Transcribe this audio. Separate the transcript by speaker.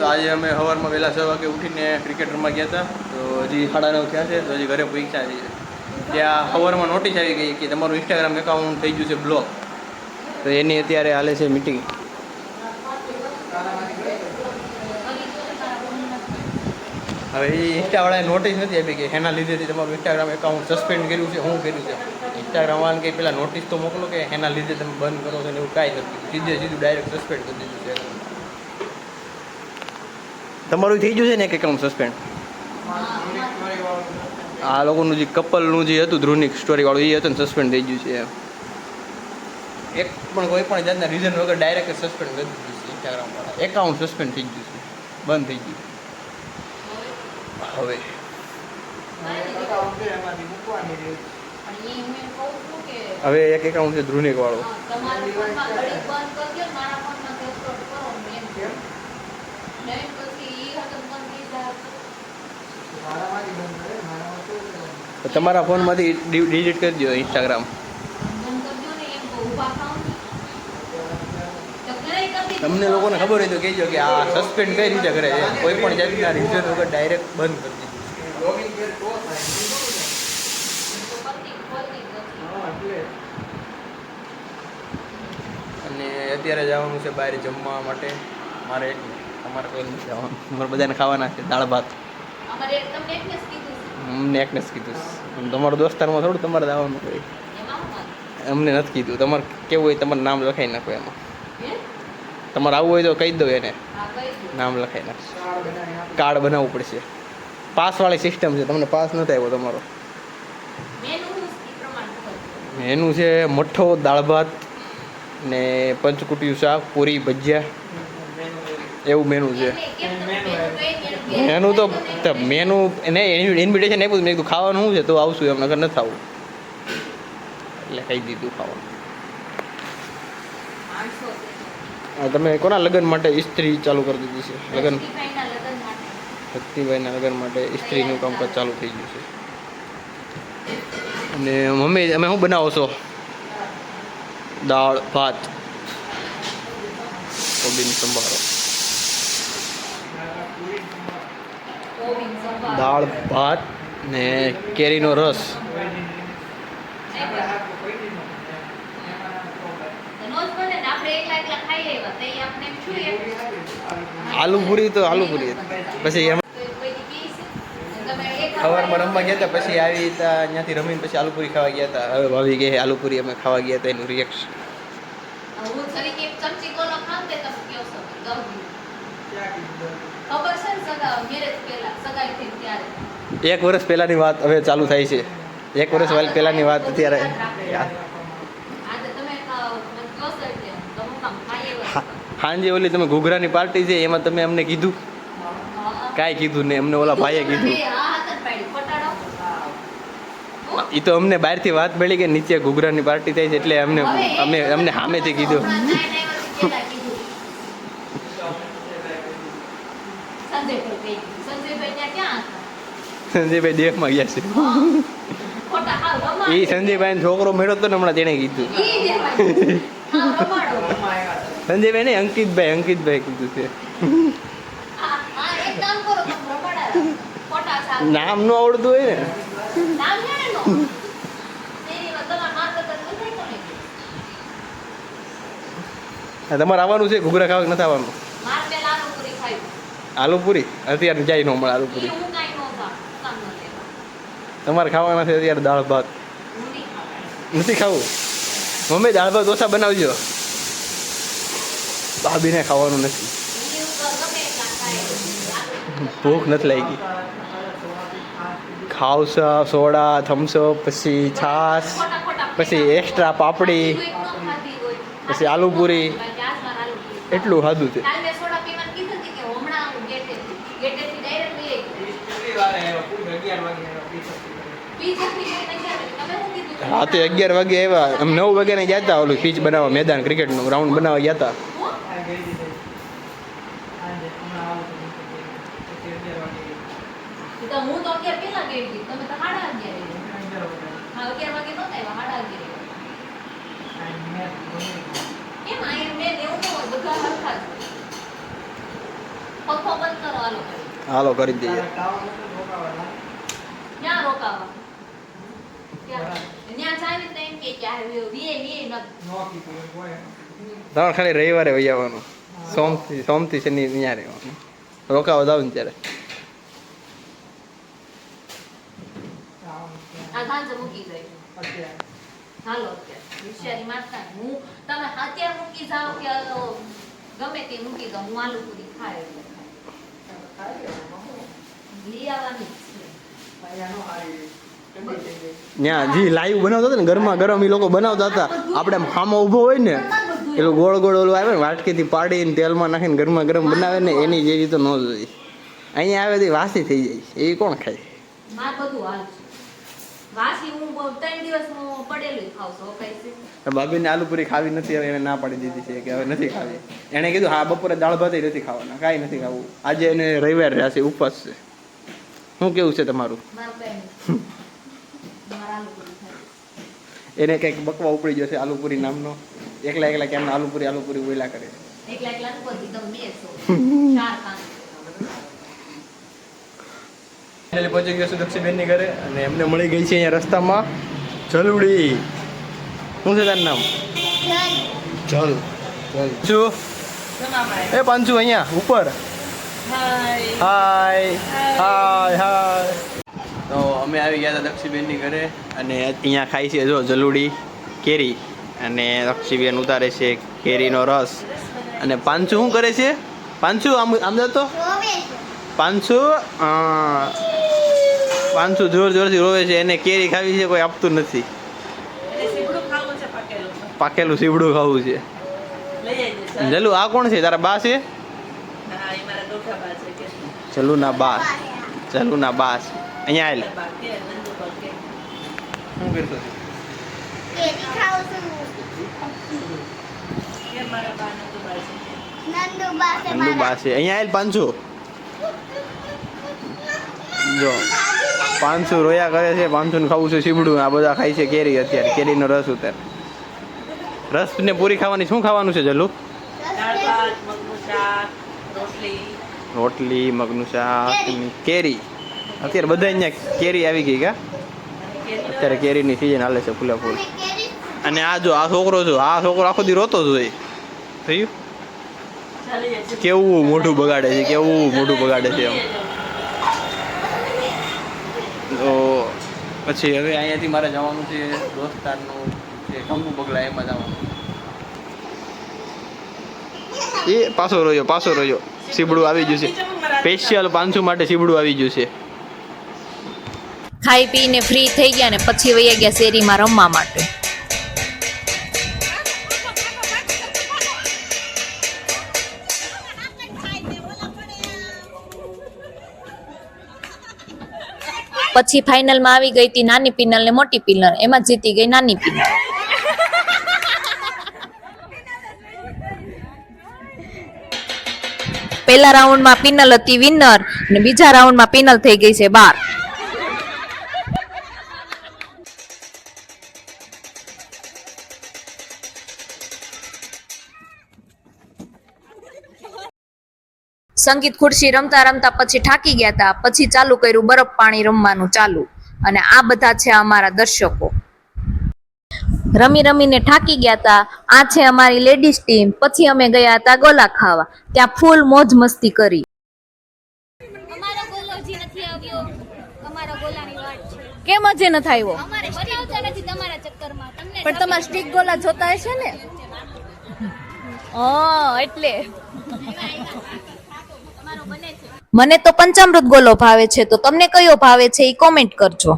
Speaker 1: તો આજે અમે સવારમાં વહેલા 6 વાગે ઉઠીને ક્રિકેટ રમવા ગયા હતા. તો હજી 9:30 થયા છે, તો હજી ઘરે પહોંચ્યા છીએ. ત્યાં સવારમાં નોટિસ આવી ગઈ કે તમારું ઇન્સ્ટાગ્રામ એકાઉન્ટ થઈ ગયું છે બ્લોક. તો એની અત્યારે હાલે છે મીટિંગ. હવે એ ઇન્સ્ટાવાળાએ નોટિસ નથી આપી કે એના લીધેથી તમારું ઇન્સ્ટાગ્રામ એકાઉન્ટ સસ્પેન્ડ કર્યું છે, શું કર્યું છે. ઇન્સ્ટાગ્રામવાળાને કંઈ પહેલાં નોટિસ તો મોકલો કે એના લીધે તમે બંધ કરો છો ને એવું કાંઈ નથી. સીધું ડાયરેક્ટ સસ્પેન્ડ કરી દીધું છે. તમારું થઈ ગયું છે ને એક એકાઉન્ટ સસ્પેન્ડ. આ લોકોનું જે કપલનું જે હતું ધ્રુનિક સ્ટોરીવાળું એ હતું ને સસ્પેન્ડ થઈ ગયું છે. એક પણ કોઈ પણ જાતના રીઝન વગર ડાયરેક્ટ સસ્પેન્ડ કરી દીધું છે ઇન્સ્ટાગ્રામવાળા. એકાઉન્ટ સસ્પેન્ડ થઈ ગયું છે, બંધ થઈ ગયું. હવે એક એકાઉન્ટ છે ધ્રુનિક વાળો. તમારા ફોનમાંથી ડિલીટ કરી દો ઇન્સ્ટાગ્રામ. તમને લોકોને ખબર હોય તો કહેજો કે આ સસ્પેન્ડ કઈ રીતે કરે છે. કોઈ પણ જાતના રીઝન વગર ડાયરેક્ટ બંધ કરી દીધું. અને અત્યારે જવાનું છે બહાર જમવા માટે. અમારે કોઈ નથી જવાનું. અમારે બધાને ખાવાના છે દાળ ભાત. અમને એકને જ કીધું. તમારો દોસ્તારમાં થોડું તમારે જવાનું હોય. અમને નથી કીધું. તમારે કેવું હોય તમારું નામ લખાઈ નાખો એમાં. તમારે આવવું હોય તો કહી દો એને, નામ લખાઈ નાખો. કાર્ડ બનાવવું પડશે. પાસવાળી સિસ્ટમ છે. તમને પાસ નથી આવ્યો તમારો. એનું છે મઠ્ઠો, દાળ ભાત ને પંચકુટિયું શાક, પૂરી, ભજીયા, એવું મેનુ છે. મેનુ તો મેનુ એને ઇન્વિટેશન આપ્યું. મેં કીધું ખાવાનું શું છે તો આવશું એમ, નગર નથી આવું એટલે કહી દીધું ખાવાનું. તમે કોના લગ્ન માટે ઇસ્ત્રી ચાલુ કરી દીધી છે? લગ્ન શક્તિભાઈના લગ્ન માટે ઇસ્ત્રીનું કામકાજ ચાલુ થઈ ગયું છે. અને મમ્મી તમે શું બનાવો છો? દાળ ભાત, કોબીનો સંભારો. દાળ ભાત ને કેરીનો રસ. આલુપુરી તો આલુપુરી પછી એમ સવારમાં રમવા ગયા હતા. પછી આવી ત્યાંથી રમીને પછી આલુપુરી ખાવા ગયા હતા. હવે ભાભી કહે આલુપુરી અમે ખાવા ગયા હતા. એનું રિએક્શન એક વર્ષ પહેલાની વાત હવે ચાલુ થાય છે. એક વર્ષ પહેલાની વાત અત્યારે. હાંજે ઓલી તમે ઘૂઘરાની પાર્ટી છે એમાં તમે અમને કીધું કાંઈ કીધું ને અમને ઓલા ભાઈએ કીધું. એ તો અમને બહારથી વાત મળી કે નીચે ઘૂઘરાની પાર્ટી થાય છે એટલે અમને સામેથી કીધું. સંજયભાઈ દેખમાં ગયા છે. એ સંજયભાઈ છોકરો મેળો તો ને હમણાં તેને કીધું. સંજયભાઈ ને અંકિતભાઈ કીધું છે. નામ નો આવડતું હોય ને. તમારે આવવાનું છે ઘૂઘરા ખાવા નથી આવવાનું? આલુપુરી અત્યારે જાય ન મળે. આલુપુરી તમારે ખાવાના છે અત્યારે. દાળ ભાત નથી ખાવું? મમ્મી દાળ ભાત ઓછા બનાવજો. ભાભીને ખાવાનું નથી. ભૂખ નથી લાગી. ખાવસા, સોડા, થમ્સઅપ, પછી છાશ, પછી એક્સ્ટ્રા પાપડી, પછી આલુપુરી, એટલું ખાધું છે. રાતે 11 વાગે આવ્યા. આમ 9 વાગ્યાને ગયા હતા ઓલું પીચ બનાવવા, મેદાન ક્રિકેટનું ગ્રાઉન્ડ બનાવવા ગયા હતા.
Speaker 2: પંખો બંધ કરો હાલો.
Speaker 1: હાલો કરી દઈએ.
Speaker 2: ક્યાં રોકાવા? ક્યાં? ત્યાં ચાવી તો એમ કે ક્યાં વીએ ન
Speaker 1: તમારે ખાલી રવિવારે વહી આવવાનું. સોમથી શનિ ત્યાં રહેવાનું. રોકાવા જાવ ને ત્યારે.
Speaker 2: આ સાંજે મૂકી જાય. હાલો અત્યારે હોશિયારી મારતા હું તમે અત્યારે મૂકી જાઓ કે ગમે તે મૂકી જાઓ હું આલુ પૂરી ખાય એટલે લઈ આવવાની
Speaker 1: ત્યાં જે લાઈવ બનાવતા હતા ને ગરમા ગરમ એ લોકો બનાવતા હતા. આપણે ખામો ઊભો હોય ને પેલું ગોળ ગોળ ઓલું આવે ને વાટકીથી પાડીને તેલમાં નાખીને ગરમા ગરમ બનાવે ને એની જેવી તો ન જોઈએ. અહીંયા આવે તો વાસી થઈ જાય. એ કોણ ખાય?
Speaker 2: માર બધું હાલ છે વાસી હું 3 દિવસ હું પડેલું ખાવ છું કઈ છે.
Speaker 1: ભાભીને આલુપુરી ખાવી નથી હવે એને ના પાડી દીધી છે કે હવે નથી ખાવી. એણે કીધું હા બપોરે દાળ ભાત નથી ખાવાના, કાંઈ નથી ખાવું. આજે એને રવિવાર રહ્યા છે, ઉપવાસ છે. શું કેવું છે તમારું?
Speaker 2: મારું કઈ નહીં. મારા આલુ પૂરી ખાય.
Speaker 1: એને કંઈક બકવા ઉપડી જશે આલુપુરી નામનો. એકલા કેમ આલુપુરી બોલ્યા કરે.
Speaker 2: એકલા નથી તમે બેસો 4-5
Speaker 1: પહોંચી ગયો છું દક્ષીબેનની ઘરે અને એમને મળી ગઈ છે અહીંયા રસ્તામાં જલુડી. શું છે તારું નામ? જલ. શું એ પાંચુ અહીંયા ઉપર. હાય. તો અમે આવી ગયા હતા દક્ષીબેનની ઘરે અને અહીંયા ખાઈ છે જો જલુડી કેરી અને દક્ષીબેન ઉતારે છે કેરીનો રસ અને પાંચુ શું કરે છે? પાંચુ આમ જતો પાંચુ જોરથી રોવે છે. એને કેરી ખાવી છે, કોઈ આપતું નથી. પાકેલું સીવડું ખાવું છે. જલુ આ કોણ છે? તારા બા છે? જલુના બા છે. અહીંયા આવેલ શું કરતો નંદુ બા છે. અહીંયા આવેલ પાંચુ જો પાંચસો રોયા કરે છે. 500 ખાવું છે સીબડું. આ બધા ખાય છે કેરી. અત્યારે કેરીનો રસ ઉતાર. રસ ને પૂરી ખાવાની. શું ખાવાનું છે જલ્લુ? રોટલી, મગનું શાક, કેરી. અત્યારે બધા અહીંયા કેરી આવી ગઈ કા? અત્યારે કેરીની સિઝન હાલે છે ફૂલે ફૂલ. અને આ જો આ છોકરો આખો દી રોતો જ હોય. થયું કેવું મોઢું બગાડે છે એમ. તો પછી હવે અહીંયાથી મારે જવાનું છે દોસ્તારનું જે કંકુ પગલા એમાં જવાનું. એ પાછો રહ્યો સીબડું આવી ગયું છે. સ્પેશિયલ 500 માટે સીબડું આવી ગયું છે.
Speaker 2: ખાઈ પીને ફ્રી થઈ ગયા ને પછી વયા ગયા શેરીમાં રમવા માટે. પછી ફાઇનલમાં આવી ગઈ હતી નાની પિનલ ને મોટી પિનલ. એમાં જીતી ગઈ નાની પિનલ. પહેલા રાઉન્ડમાં પિનલ હતી વિનર અને બીજા રાઉન્ડમાં પિનલ થઈ ગઈ છે બાર. સંગીત ખુરશી રમતા રમતા પછી થાકી ગયા હતા. પછી ચાલુ કર્યું બરફ પાણી રમવાનું ચાલુ. અને આ બધા છે અમારા દર્શકો. રમીને થાકી ગયા હતા. આ છે અમારી લેડીઝ ટીમ. પછી અમે ગયા હતા ગોલા ખાવા. ત્યાં ફૂલ મોજ મસ્તી કરી.
Speaker 3: અમારો ગોલો હજી નથી આવ્યો. અમારો ગોલાની વાટ છે.
Speaker 2: કેમ જ ન થાય?
Speaker 3: અમારે બનાવતા નથી તમારા ચક્કરમાં. તમને
Speaker 2: પણ તમારા સ્ટીક ગોલા જોતા હશે ને? એટલે મને તો પંચામૃત ગોલો ભાવે છે. તો તમને કયો ભાવે છે એ કોમેન્ટ કરજો.